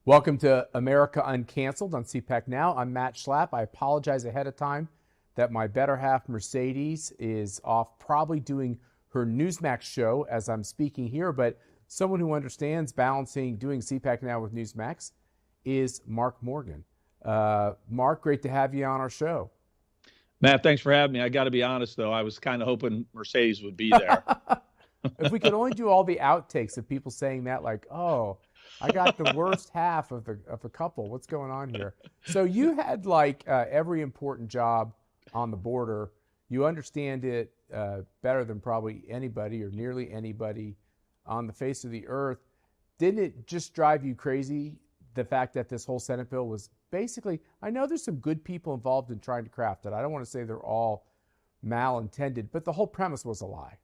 Welcome to America UnCanceled on CPAC Now. I'm Matt Schlapp. I apologize ahead of time that my better half, Mercedes, is off probably doing her Newsmax show as I'm speaking here, but someone who understands balancing doing CPAC Now with Newsmax is Mark Morgan. Mark, great to have you on our show. Matt, thanks for having me. I got to be honest, though. I was kind of hoping Mercedes would be there. If we could only do all the outtakes of people saying that, like, oh, I got the worst half of the couple. What's going on here? So you had every important job on the border. You understand it better than probably anybody or nearly anybody on the face of the earth. Didn't it just drive you crazy, the fact that this whole Senate bill was basically, I know there's some good people involved in trying to craft it. I don't want to say they're all malintended, but the whole premise was a lie.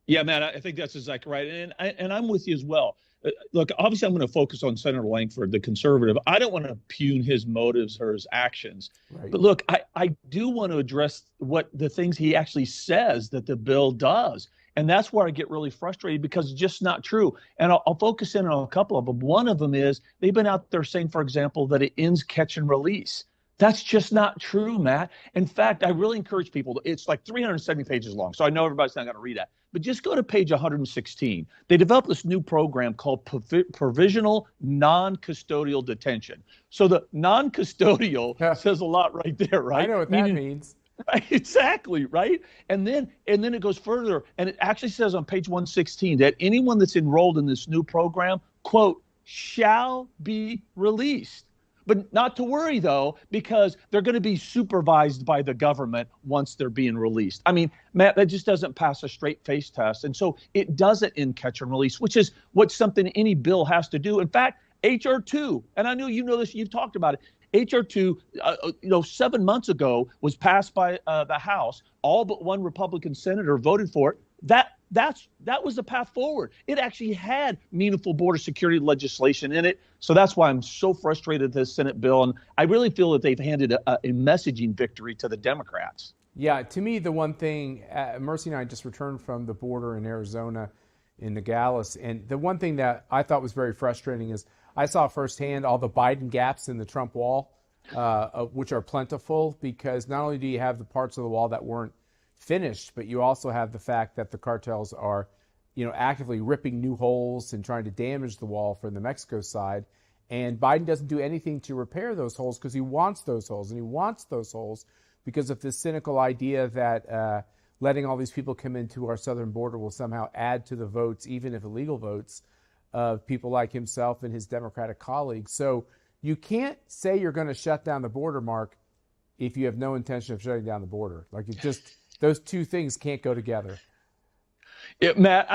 Yeah, Matt, I think that's exactly right. And I'm with you as well. Look, obviously, I'm going to focus on Senator Lankford, the conservative. I don't want to impugn his motives or his actions. Right. But look, I do want to address what the things he actually says that the bill does. And that's where I get really frustrated because it's just not true. And I'll focus in on a couple of them. One of them is they've been out there saying, for example, that it ends catch and release. That's just not true, Matt. In fact, I really encourage people. It's like 370 pages long, so I know everybody's not going to read that. But just go to page 116. They developed this new program called Provisional Non-Custodial Detention. So the non-custodial says a lot right there, right? I know what that means. Right, exactly, right? And then it goes further, and it actually says on page 116 that anyone that's enrolled in this new program, quote, shall be released. But not to worry, though, because they're going to be supervised by the government once they're being released. I mean, Matt, that just doesn't pass a straight face test. And so it doesn't end catch and release, which is what something any bill has to do. In fact, H.R. 2, and I know you know this, you've talked about it. H.R. 2, 7 months ago was passed by the House. All but one Republican senator voted for it. That was the path forward. It actually had meaningful border security legislation in it. So that's why I'm so frustrated with this Senate bill. And I really feel that they've handed a messaging victory to the Democrats. Yeah, to me, the one thing, Mercy and I just returned from the border in Arizona in Nogales. And the one thing that I thought was very frustrating is I saw firsthand all the Biden gaps in the Trump wall, which are plentiful, because not only do you have the parts of the wall that weren't finished, but you also have the fact that the cartels are, actively ripping new holes and trying to damage the wall from the Mexico side. And Biden doesn't do anything to repair those holes because he wants those holes. And he wants those holes because of this cynical idea that letting all these people come into our southern border will somehow add to the votes, even if illegal votes, of people like himself and his Democratic colleagues. So you can't say you're going to shut down the border, Mark, if you have no intention of shutting down the border. Those two things can't go together. Yeah, Matt,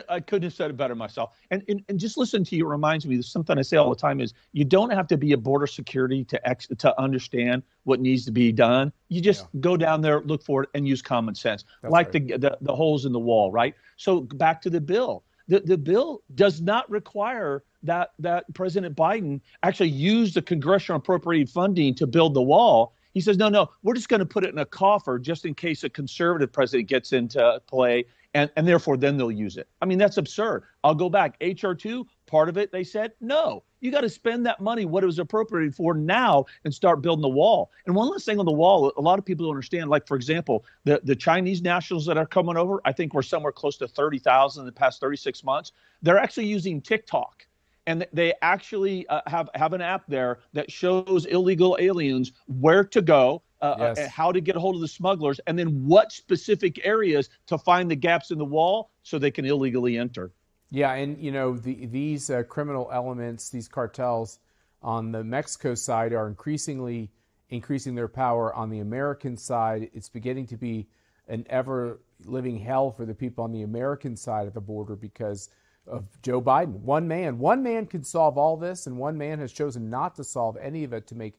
I couldn't have said it better myself. And just listen to you reminds me, something I say all the time is you don't have to be a border security to understand what needs to be done. You just go down there, look for it, and use common sense, That's like right. the holes in the wall, right? So back to the bill. The bill does not require that President Biden actually use the congressional appropriated funding to build the wall. He says, no, we're just going to put it in a coffer just in case a conservative president gets into play, and therefore then they'll use it. I mean, that's absurd. I'll go back. H.R. 2, part of it, they said, no, you got to spend that money, what it was appropriated for now, and start building the wall. And one last thing on the wall, a lot of people don't understand, like, for example, the Chinese nationals that are coming over, I think we're somewhere close to 30,000 in the past 36 months. They're actually using TikTok. And they actually have an app there that shows illegal aliens where to go, how to get a hold of the smugglers, and then what specific areas to find the gaps in the wall so they can illegally enter. Yeah, and these criminal elements, these cartels on the Mexico side are increasingly increasing their power on the American side. It's beginning to be an ever-living hell for the people on the American side of the border because of Joe Biden. One man can solve all this, and one man has chosen not to solve any of it to make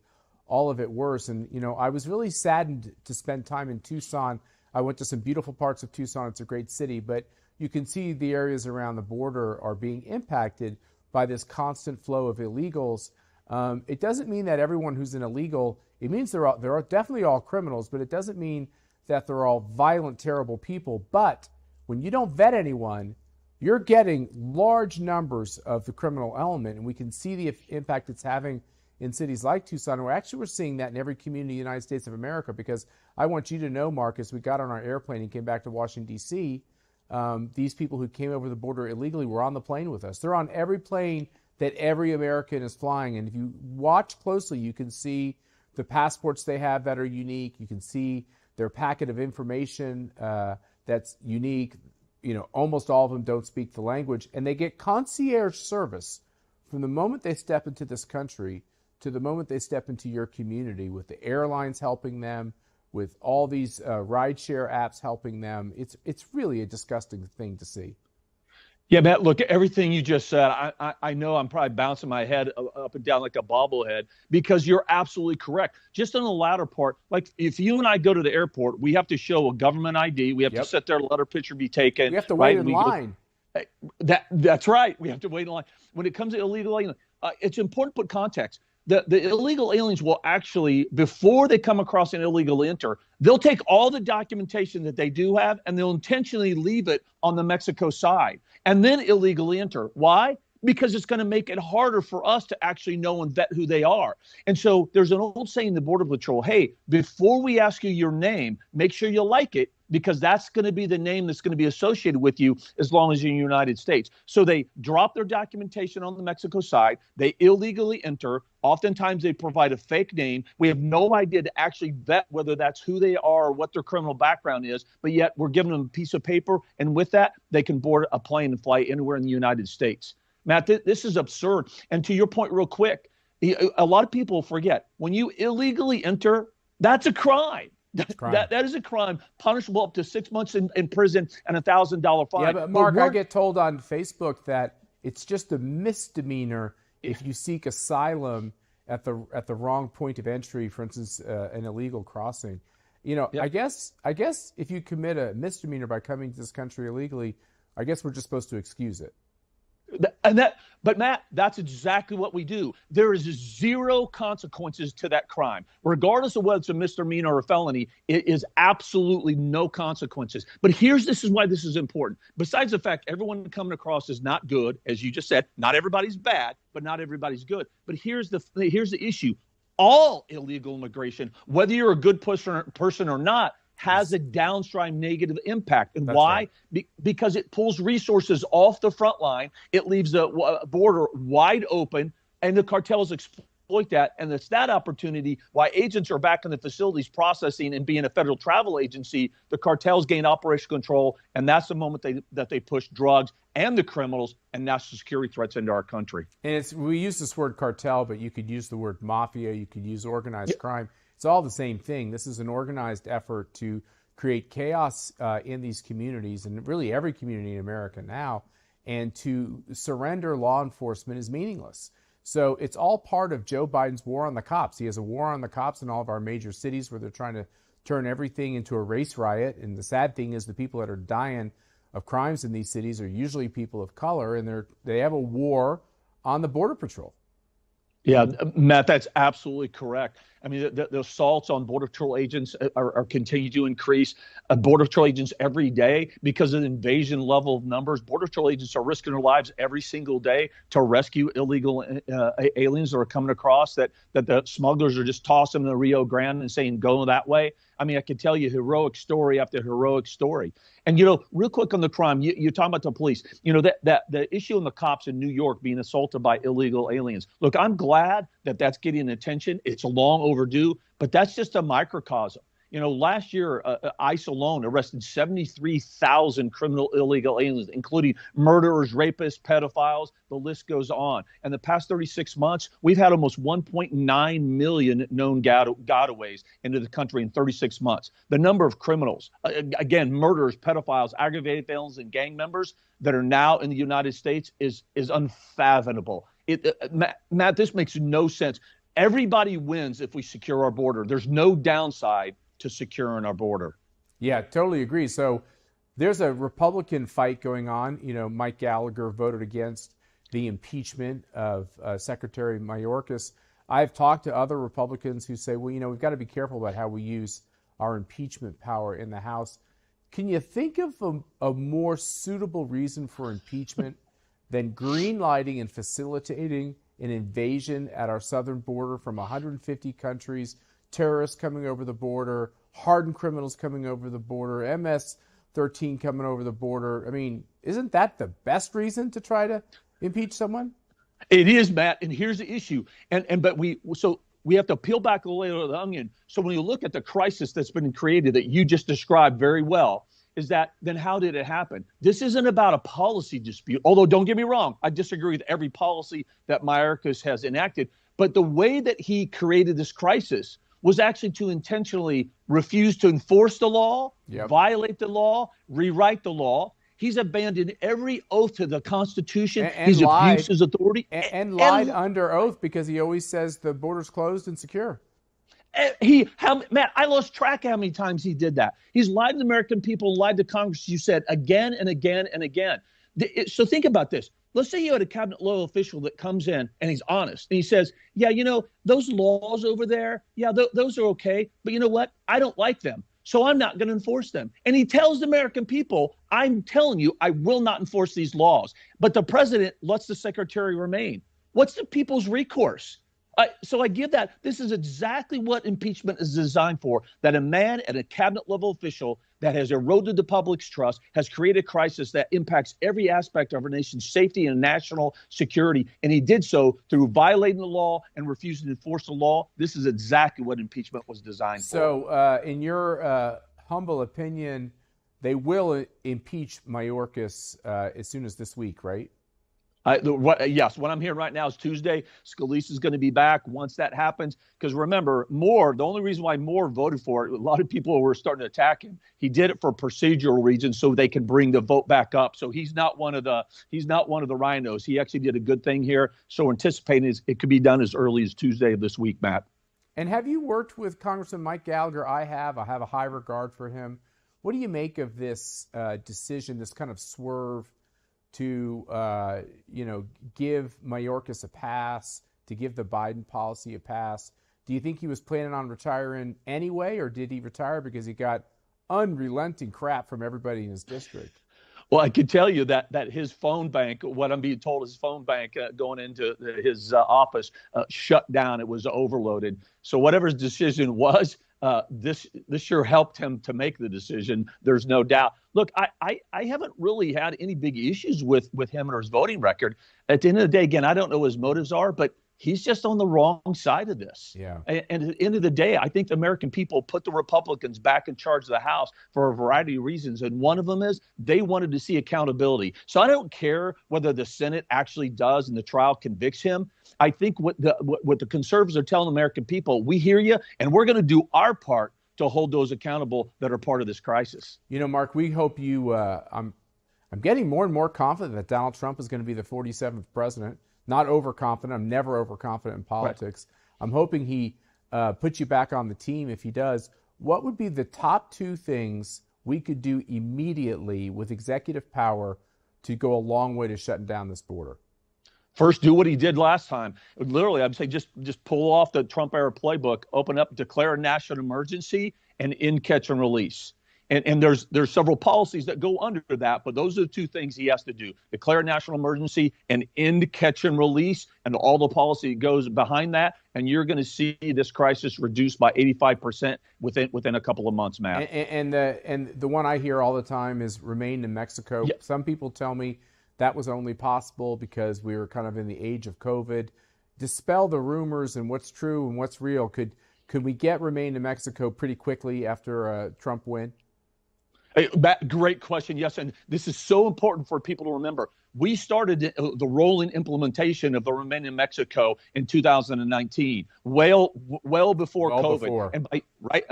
all of it worse. And, I was really saddened to spend time in Tucson. I went to some beautiful parts of Tucson. It's a great city, but you can see the areas around the border are being impacted by this constant flow of illegals. It doesn't mean that everyone who's an illegal, it means they're definitely all criminals, but it doesn't mean that they're all violent, terrible people. But when you don't vet anyone, you're getting large numbers of the criminal element, and we can see the impact it's having in cities like Tucson. We're seeing that in every community in the United States of America, because I want you to know, Marcus, we got on our airplane and came back to Washington, D.C. These people who came over the border illegally were on the plane with us. They're on every plane that every American is flying. And if you watch closely, you can see the passports they have that are unique. You can see their packet of information that's unique. Almost all of them don't speak the language. And they get concierge service from the moment they step into this country to the moment they step into your community, with the airlines helping them, with all these rideshare apps helping them. It's really a disgusting thing to see. Yeah, Matt, look, everything you just said, I know I'm probably bouncing my head up and down like a bobblehead, because you're absolutely correct. Just on the latter part, like if you and I go to the airport, we have to show a government ID. We have to sit there, let our picture be taken. We have to wait in line. That's right. We have to wait in line. When it comes to illegal aliens, it's important to put context. The illegal aliens will actually, before they come across an illegal enter, they'll take all the documentation that they do have and they'll intentionally leave it on the Mexico side and then illegally enter. Why? Because it's going to make it harder for us to actually know and vet who they are. And so there's an old saying in the Border Patrol, hey, before we ask you your name, make sure you like it, because that's going to be the name that's going to be associated with you as long as you're in the United States. So they drop their documentation on the Mexico side. They illegally enter. Oftentimes they provide a fake name. We have no idea to actually vet whether that's who they are or what their criminal background is, but yet we're giving them a piece of paper, and with that, they can board a plane and fly anywhere in the United States. Matt, this is absurd. And to your point real quick, a lot of people forget, when you illegally enter, that's a crime. That is a crime, punishable up to 6 months in prison and $1,000 fine. Yeah, but Mark, I get told on Facebook that it's just a misdemeanor if you seek asylum at the wrong point of entry, for instance, an illegal crossing. I guess if you commit a misdemeanor by coming to this country illegally, I guess we're just supposed to excuse it. But Matt, that's exactly what we do. There is zero consequences to that crime. Regardless of whether it's a misdemeanor or a felony, it is absolutely no consequences. But this is why this is important. Besides the fact everyone coming across is not good, as you just said, not everybody's bad, but not everybody's good. But here's the issue. All illegal immigration, whether you're a good person or not, has a downstream negative impact. And why? Right. Because it pulls resources off the front line. It leaves the border wide open, and the cartels exploit that. And it's that opportunity why agents are back in the facilities processing, and being a federal travel agency, the cartels gain operational control. And that's the moment that they push drugs and the criminals and national security threats into our country. And we use this word cartel, but you could use the word mafia. You could use organized crime. It's all the same thing. This is an organized effort to create chaos in these communities, and really every community in America now, and to surrender law enforcement is meaningless. So it's all part of Joe Biden's war on the cops. He has a war on the cops in all of our major cities, where they're trying to turn everything into a race riot. And the sad thing is the people that are dying of crimes in these cities are usually people of color, and they have a war on the Border Patrol. Yeah, Matt, that's absolutely correct. I mean, the assaults on Border Patrol agents are continue to increase. Border Patrol agents every day, because of the invasion level of numbers, Border Patrol agents are risking their lives every single day to rescue illegal aliens that are coming across, that the smugglers are just tossing them in the Rio Grande and saying, go that way. I mean, I can tell you heroic story after heroic story. And, real quick on the crime, you're talking about the police, that the issue in the cops in New York being assaulted by illegal aliens. Look, I'm glad that that's getting attention. It's long overdue, but that's just a microcosm. Last year, ICE alone arrested 73,000 criminal illegal aliens, including murderers, rapists, pedophiles. The list goes on. And the past 36 months, we've had almost 1.9 million known gotaways into the country in 36 months. The number of criminals, again, murderers, pedophiles, aggravated felons, and gang members that are now in the United States is unfathomable. Matt, this makes no sense. Everybody wins if we secure our border. There's no downside to securing our border. Yeah, totally agree. So there's a Republican fight going on. Mike Gallagher voted against the impeachment of Secretary Mayorkas. I've talked to other Republicans who say, well, we've got to be careful about how we use our impeachment power in the House. Can you think of a more suitable reason for impeachment than greenlighting and facilitating an invasion at our southern border from 150 countries, terrorists coming over the border, hardened criminals coming over the border, MS-13 coming over the border? I mean, isn't that the best reason to try to impeach someone? It is, Matt, and here's the issue. But we have to peel back a layer of the onion. So when you look at the crisis that's been created that you just described very well, is that then how did it happen? This isn't about a policy dispute, although don't get me wrong, I disagree with every policy that Mayorkas has enacted. But the way that he created this crisis was actually to intentionally refuse to enforce the law, violate the law, rewrite the law. He's abandoned every oath to the Constitution. He's abused his authority. And lied under oath because he always says the border's closed and secure. Matt, I lost track how many times he did that. He's lied to the American people, lied to Congress, you said, again and again and again. So think about this. Let's say you had a cabinet level official that comes in and he's honest and he says, yeah, those laws over there, those are okay. But you know what? I don't like them. So I'm not going to enforce them. And he tells the American people, I'm telling you, I will not enforce these laws. But the president lets the secretary remain. What's the people's recourse? So I give that. This is exactly what impeachment is designed for, that a man at a cabinet level official that has eroded the public's trust, has created a crisis that impacts every aspect of our nation's safety and national security. And he did so through violating the law and refusing to enforce the law. This is exactly what impeachment was designed for. So in your humble opinion, they will impeach Mayorkas as soon as this week, right? Yes, what I'm hearing right now is Tuesday. Scalise is going to be back once that happens. Because remember, Moore, the only reason why Moore voted for it, a lot of people were starting to attack him. He did it for procedural reasons so they can bring the vote back up. So he's not one of the rhinos. He actually did a good thing here. So anticipating it could be done as early as Tuesday of this week, Matt. And have you worked with Congressman Mike Gallagher? I have a high regard for him. What do you make of this decision, this kind of swerve to give Mayorkas a pass, to give the Biden policy a pass? Do you think he was planning on retiring anyway, or did he retire because he got unrelenting crap from everybody in his district? Well, I can tell you that his phone bank, what I'm being told, his phone bank going into his office shut down. It was overloaded. So whatever his decision was, this sure helped him to make the decision. There's no doubt. Look, I haven't really had any big issues with him or his voting record. At the end of the day, again, I don't know what his motives are, but he's just on the wrong side of this. Yeah. And at the end of the day, I think the American people put the Republicans back in charge of the House for a variety of reasons. And one of them is they wanted to see accountability. So I don't care whether the Senate actually does and the trial convicts him. I think what the conservatives are telling the American people, we hear you, and we're going to do our part to hold those accountable that are part of this crisis. Mark, we hope you I'm getting more and more confident that Donald Trump is going to be the 47th president. Not overconfident. I'm never overconfident in politics. Right. I'm hoping he puts you back on the team if he does. What would be the top two things we could do immediately with executive power to go a long way to shutting down this border? First, do what he did last time. Literally, I'd say just pull off the Trump era playbook, open up, declare a national emergency, and end catch and release. And there's several policies that go under that, but those are the two things he has to do: declare a national emergency and end catch and release, and all the policy goes behind that. And you're going to see this crisis reduced by 85% within a couple of months, Matt. And the one I hear all the time is remain in Mexico. Yeah. Some people tell me that was only possible because we were kind of in the age of COVID. Dispel the rumors and what's true and what's real. Could we get remain in Mexico pretty quickly after a Trump win? Hey, great question. Yes, and this is so important for people to remember. We started the rolling implementation of the Remain in Mexico in 2019, well before COVID. And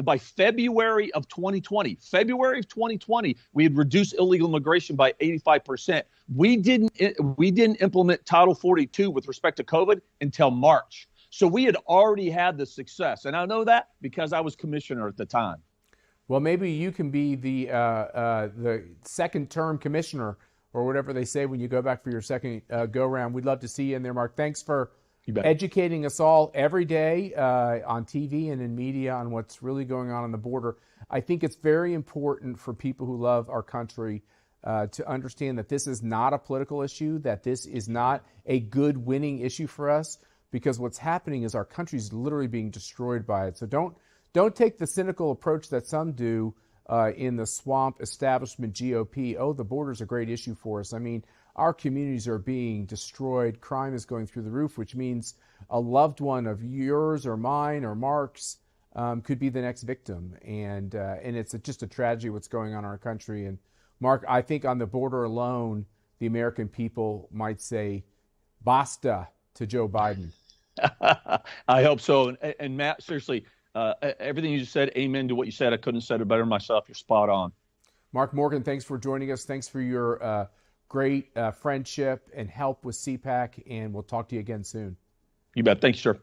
by February of 2020, we had reduced illegal immigration by 85%. We didn't implement Title 42 with respect to COVID until March. So we had already had the success, and I know that because I was commissioner at the time. Well, maybe you can be the second-term commissioner or whatever they say when you go back for your second go-round. We'd love to see you in there, Mark. Thanks for You bet. educating us all every day on TV and in media on what's really going on the border. I think it's very important for people who love our country to understand that this is not a political issue, that this is not a good winning issue for us, because what's happening is our country is literally being destroyed by it. So don't take the cynical approach that some do in the swamp establishment GOP. Oh, the border's a great issue for us. I mean, our communities are being destroyed. Crime is going through the roof, which means a loved one of yours or mine or Mark's could be the next victim. And it's just a tragedy what's going on in our country. And Mark, I think on the border alone, the American people might say basta to Joe Biden. I hope so. And Matt, seriously, everything you just said, amen to what you said. I couldn't have said it better myself. You're spot on. Mark Morgan, thanks for joining us. Thanks for your great friendship and help with CPAC, and we'll talk to you again soon. You bet. Thanks, sir.